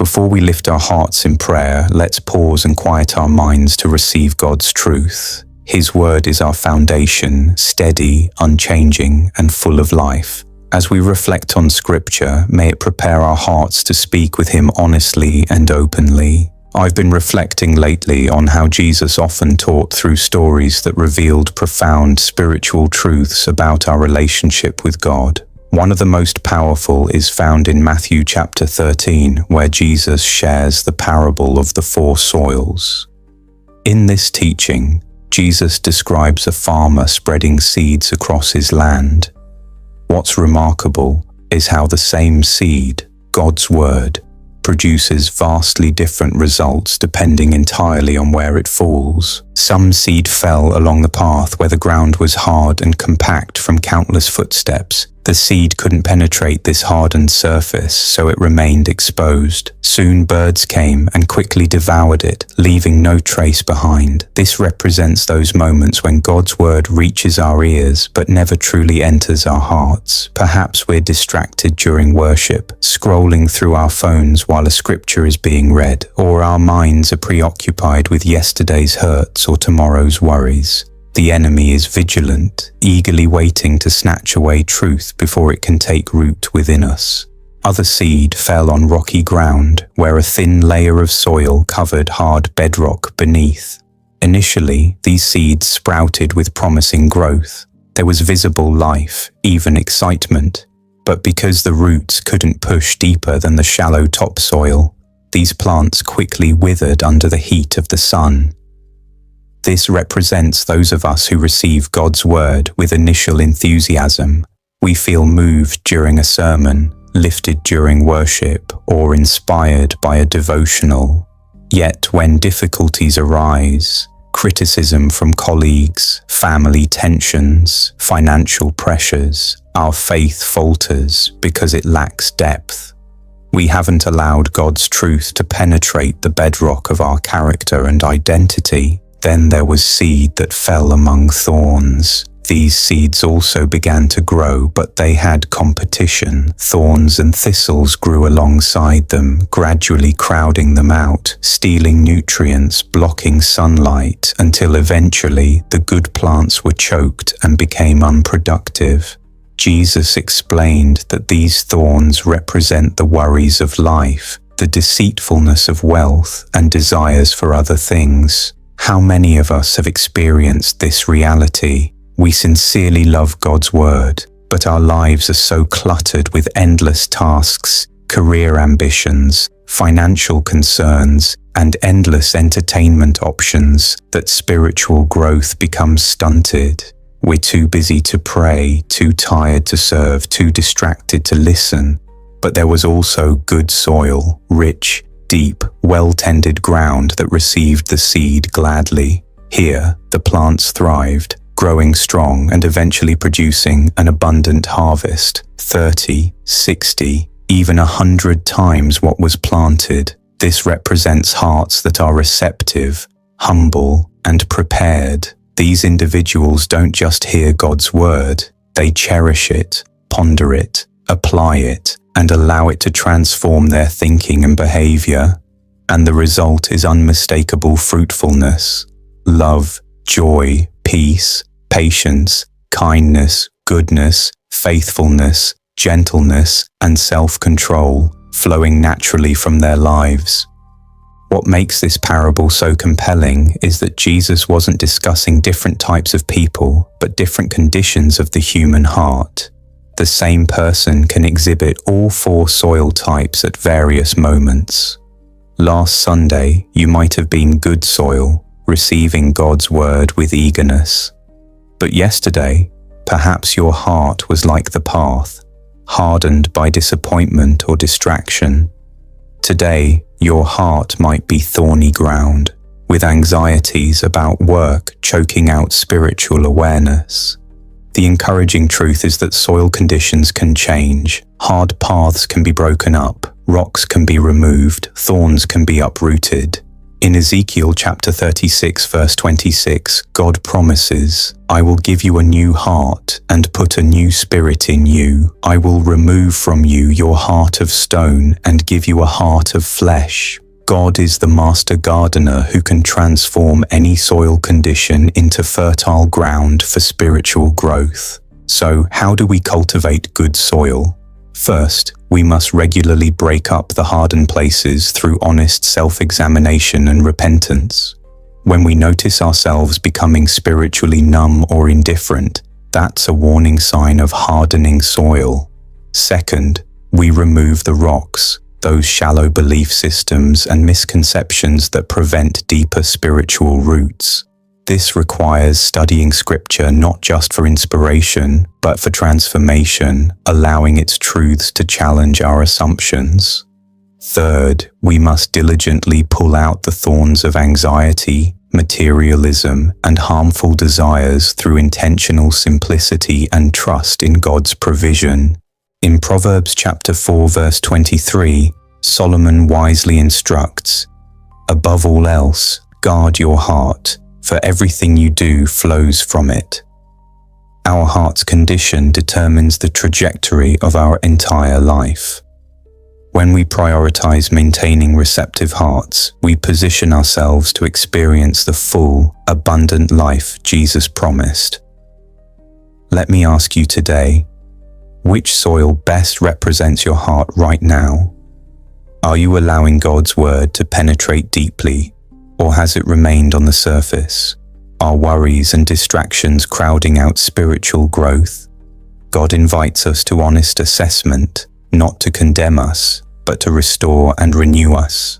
Before we lift our hearts in prayer, let's pause and quiet our minds to receive God's truth. His word is our foundation, steady, unchanging, and full of life. As we reflect on Scripture, may it prepare our hearts to speak with Him honestly and openly. I've been reflecting lately on how Jesus often taught through stories that revealed profound spiritual truths about our relationship with God. One of the most powerful is found in Matthew chapter 13, where Jesus shares the parable of the 4 soils. In this teaching, Jesus describes a farmer spreading seeds across his land. What's remarkable is how the same seed, God's Word, produces vastly different results depending entirely on where it falls. Some seed fell along the path where the ground was hard and compact from countless footsteps. The seed couldn't penetrate this hardened surface, so it remained exposed. Soon birds came and quickly devoured it, leaving no trace behind. This represents those moments when God's word reaches our ears but never truly enters our hearts. Perhaps we're distracted during worship, scrolling through our phones while a scripture is being read, or our minds are preoccupied with yesterday's hurts or tomorrow's worries. The enemy is vigilant, eagerly waiting to snatch away truth before it can take root within us. Other seed fell on rocky ground, where a thin layer of soil covered hard bedrock beneath. Initially, these seeds sprouted with promising growth. There was visible life, even excitement. But because the roots couldn't push deeper than the shallow topsoil, these plants quickly withered under the heat of the sun. This represents those of us who receive God's word with initial enthusiasm. We feel moved during a sermon, lifted during worship, or inspired by a devotional. Yet when difficulties arise, criticism from colleagues, family tensions, financial pressures, our faith falters because it lacks depth. We haven't allowed God's truth to penetrate the bedrock of our character and identity. Then there was seed that fell among thorns. These seeds also began to grow, but they had competition. Thorns and thistles grew alongside them, gradually crowding them out, stealing nutrients, blocking sunlight, until eventually the good plants were choked and became unproductive. Jesus explained that these thorns represent the worries of life, the deceitfulness of wealth, and desires for other things. How many of us have experienced this reality? We sincerely love God's word, but our lives are so cluttered with endless tasks, career ambitions, financial concerns, and endless entertainment options that spiritual growth becomes stunted. We're too busy to pray, too tired to serve, too distracted to listen. But there was also good soil, rich, deep, well-tended ground that received the seed gladly. Here, the plants thrived, growing strong and eventually producing an abundant harvest, 30, 60, even 100 times what was planted. This represents hearts that are receptive, humble, and prepared. These individuals don't just hear God's word, they cherish it, ponder it, apply it, and allow it to transform their thinking and behavior. And the result is unmistakable fruitfulness, love, joy, peace, patience, kindness, goodness, faithfulness, gentleness, and self-control, flowing naturally from their lives. What makes this parable so compelling is that Jesus wasn't discussing different types of people, but different conditions of the human heart. The same person can exhibit all 4 soil types at various moments. Last Sunday, you might have been good soil, receiving God's word with eagerness. But yesterday, perhaps your heart was like the path, hardened by disappointment or distraction. Today, your heart might be thorny ground, with anxieties about work choking out spiritual awareness. The encouraging truth is that soil conditions can change. Hard paths can be broken up, rocks can be removed, thorns can be uprooted. In Ezekiel chapter 36 verse 26, God promises, "I will give you a new heart and put a new spirit in you. I will remove from you your heart of stone and give you a heart of flesh." God is the master gardener who can transform any soil condition into fertile ground for spiritual growth. So, how do we cultivate good soil? First, we must regularly break up the hardened places through honest self-examination and repentance. When we notice ourselves becoming spiritually numb or indifferent, that's a warning sign of hardening soil. Second, we remove the rocks, those shallow belief systems and misconceptions that prevent deeper spiritual roots. This requires studying Scripture not just for inspiration, but for transformation, allowing its truths to challenge our assumptions. Third, we must diligently pull out the thorns of anxiety, materialism, and harmful desires through intentional simplicity and trust in God's provision. In Proverbs chapter 4 verse 23, Solomon wisely instructs, "Above all else, guard your heart, for everything you do flows from it." Our heart's condition determines the trajectory of our entire life. When we prioritize maintaining receptive hearts, we position ourselves to experience the full, abundant life Jesus promised. Let me ask you today, which soil best represents your heart right now? Are you allowing God's word to penetrate deeply, or has it remained on the surface? Are worries and distractions crowding out spiritual growth? God invites us to honest assessment, not to condemn us, but to restore and renew us.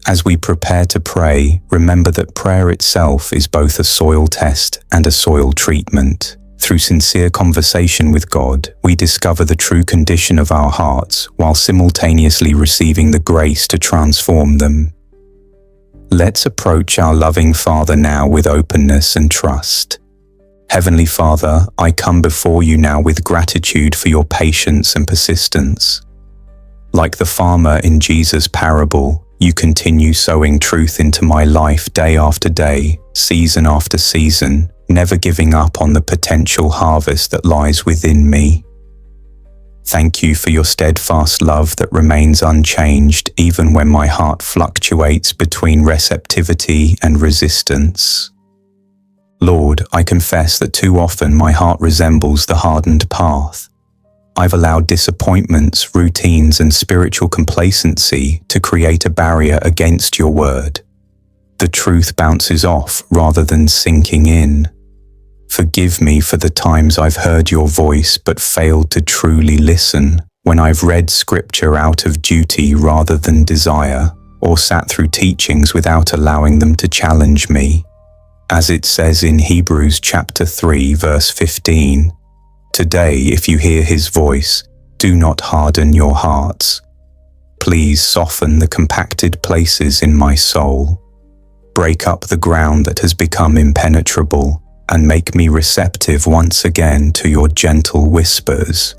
As we prepare to pray, remember that prayer itself is both a soil test and a soil treatment. Through sincere conversation with God, we discover the true condition of our hearts while simultaneously receiving the grace to transform them. Let's approach our loving Father now with openness and trust. Heavenly Father, I come before you now with gratitude for your patience and persistence. Like the farmer in Jesus' parable, you continue sowing truth into my life day after day, season after season, never giving up on the potential harvest that lies within me. Thank you for your steadfast love that remains unchanged even when my heart fluctuates between receptivity and resistance. Lord, I confess that too often my heart resembles the hardened path. I've allowed disappointments, routines, and spiritual complacency to create a barrier against your word. The truth bounces off rather than sinking in. Forgive me for the times I've heard your voice but failed to truly listen, when I've read scripture out of duty rather than desire, or sat through teachings without allowing them to challenge me. As it says in Hebrews chapter 3 verse 15, "Today, if you hear his voice, do not harden your hearts. Please soften the compacted places in my soul. Break up the ground that has become impenetrable, and make me receptive once again to your gentle whispers."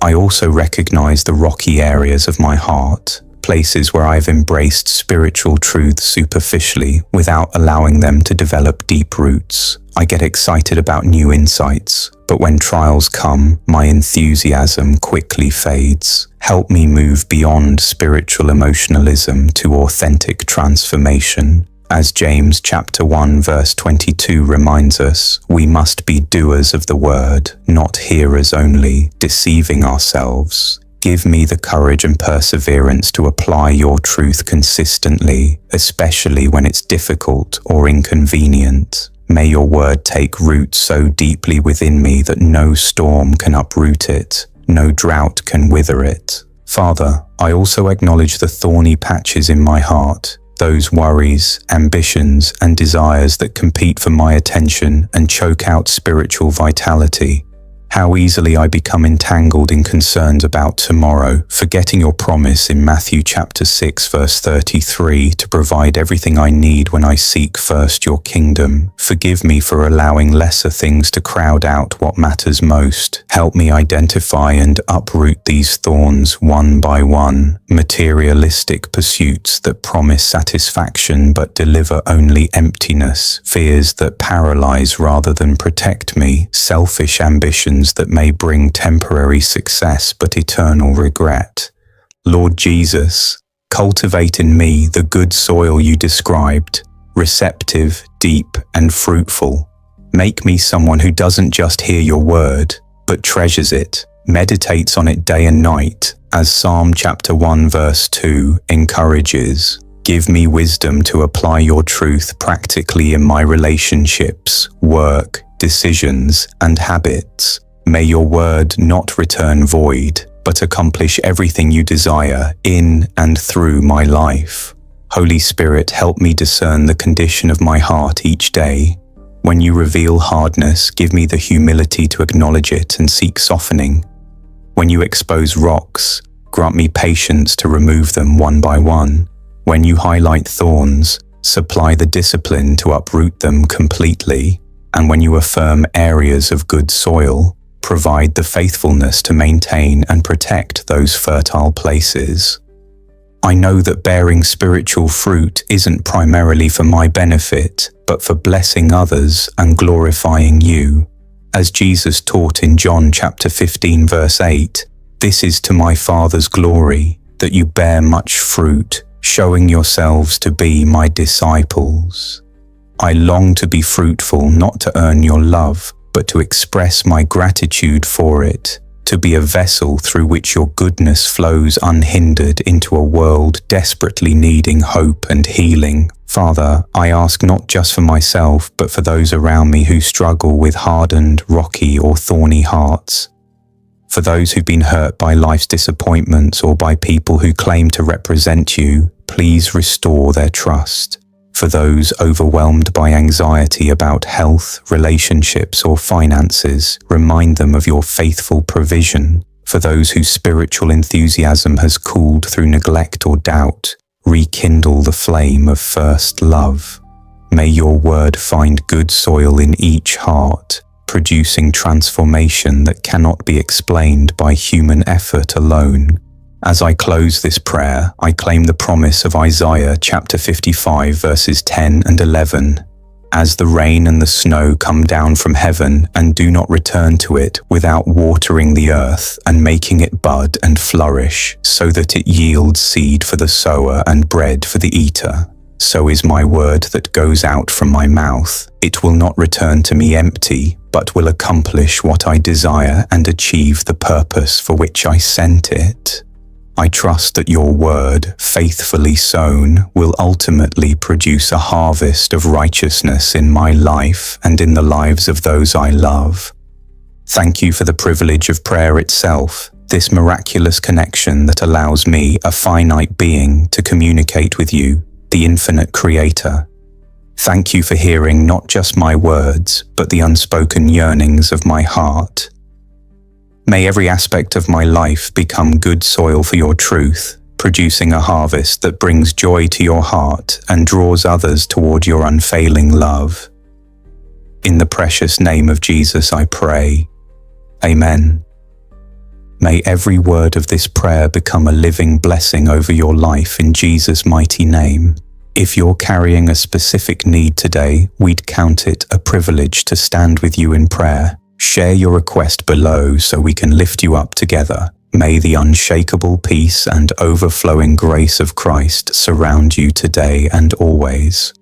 I also recognize the rocky areas of my heart, places where I've embraced spiritual truths superficially without allowing them to develop deep roots. I get excited about new insights, but when trials come, my enthusiasm quickly fades. Help me move beyond spiritual emotionalism to authentic transformation. As James chapter 1 verse 22 reminds us, we must be doers of the word, not hearers only, deceiving ourselves. Give me the courage and perseverance to apply your truth consistently, especially when it's difficult or inconvenient. May your word take root so deeply within me that no storm can uproot it, no drought can wither it. Father, I also acknowledge the thorny patches in my heart, those worries, ambitions, and desires that compete for my attention and choke out spiritual vitality. How easily I become entangled in concerns about tomorrow, forgetting your promise in Matthew chapter 6 verse 33 to provide everything I need when I seek first your kingdom. Forgive me for allowing lesser things to crowd out what matters most. Help me identify and uproot these thorns one by one, materialistic pursuits that promise satisfaction but deliver only emptiness, fears that paralyze rather than protect me, selfish ambitions that may bring temporary success but eternal regret. Lord Jesus, cultivate in me the good soil you described, receptive, deep, and fruitful. Make me someone who doesn't just hear your word, but treasures it, meditates on it day and night, as Psalm chapter 1 verse 2 encourages. Give me wisdom to apply your truth practically in my relationships, work, decisions, and habits. May your word not return void, but accomplish everything you desire in and through my life. Holy Spirit, help me discern the condition of my heart each day. When you reveal hardness, give me the humility to acknowledge it and seek softening. When you expose rocks, grant me patience to remove them one by one. When you highlight thorns, supply the discipline to uproot them completely. And when you affirm areas of good soil, provide the faithfulness to maintain and protect those fertile places. I know that bearing spiritual fruit isn't primarily for my benefit, but for blessing others and glorifying you. As Jesus taught in John chapter 15 verse 8, "This is to my Father's glory, that you bear much fruit, showing yourselves to be my disciples." I long to be fruitful, not to earn your love, but to express my gratitude for it, to be a vessel through which your goodness flows unhindered into a world desperately needing hope and healing. Father, I ask not just for myself, but for those around me who struggle with hardened, rocky, or thorny hearts. For those who've been hurt by life's disappointments or by people who claim to represent you, please restore their trust. For those overwhelmed by anxiety about health, relationships, or finances, remind them of your faithful provision. For those whose spiritual enthusiasm has cooled through neglect or doubt, rekindle the flame of first love. May your word find good soil in each heart, producing transformation that cannot be explained by human effort alone. As I close this prayer, I claim the promise of Isaiah chapter 55 verses 10 and 11. As the rain and the snow come down from heaven and do not return to it without watering the earth and making it bud and flourish, so that it yields seed for the sower and bread for the eater, so is my word that goes out from my mouth. It will not return to me empty, but will accomplish what I desire and achieve the purpose for which I sent it. I trust that your word, faithfully sown, will ultimately produce a harvest of righteousness in my life and in the lives of those I love. Thank you for the privilege of prayer itself, this miraculous connection that allows me, a finite being, to communicate with you, the infinite Creator. Thank you for hearing not just my words, but the unspoken yearnings of my heart. May every aspect of my life become good soil for your truth, producing a harvest that brings joy to your heart and draws others toward your unfailing love. In the precious name of Jesus I pray. Amen. May every word of this prayer become a living blessing over your life in Jesus' mighty name. If you're carrying a specific need today, we'd count it a privilege to stand with you in prayer. Share your request below so we can lift you up together. May the unshakable peace and overflowing grace of Christ surround you today and always.